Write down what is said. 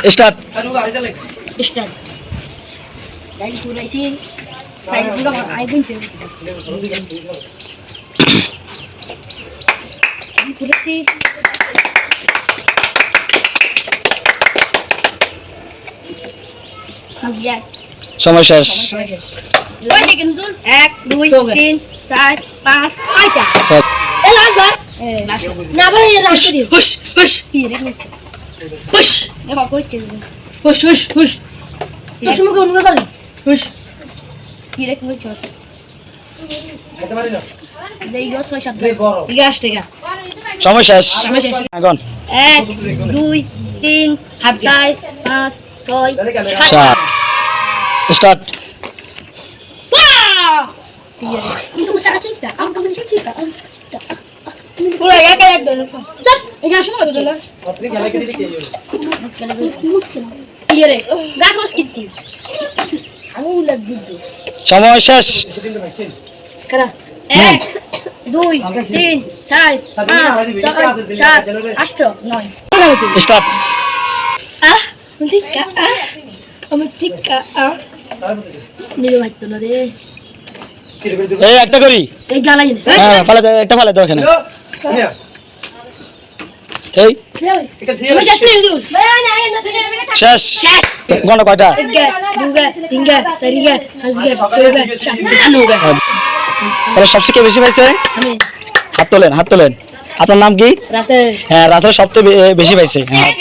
Start start guys পুরাইছি side পুরো I বিনতে পুরাইছি হাসিয়া সময় শেষ ওই দেখেন শুন 1 2 3 4 5 6টা স্যার এ লাগবার না ভাই রাখ দিও হুশ হুশ কি রে হুশ এ কল করতে হুশ হুশ হুশ তো সময় অনুভব করি হুশ কি রে কি করছ এটা মারি না দেই গো 6 7 ঠিক আছে ঠিক আছে সময় শেষ এখন 1 2 3 4 5 6 start start Itu usaha cerita, aku kan cerita. Mulai ya kayak dulu. Cep, ini semua betul lah. আপনি খেলা খেলে কি Iya deh, gak harus gitu. Aku udah duduk. সময় শেষ Kena. 1 2 3 4 5 6 7 9. Start Ah, mentika ah. Mentika ah. Nih waktu lo deh. এই একটা করি এই গালাই নে হ্যাঁ ফালা দাও একটা ফালা দাও এখানে এই এটা Mas já explodiu. শেষ গণ কয়টা 3 2 3 4 5 6 তাহলে সবচেয়ে বেশি পাইছে আমি হাত তোলেন আপনার নাম কি রাসে হ্যাঁ রাসেল সবচেয়ে বেশি পাইছে হ্যাঁ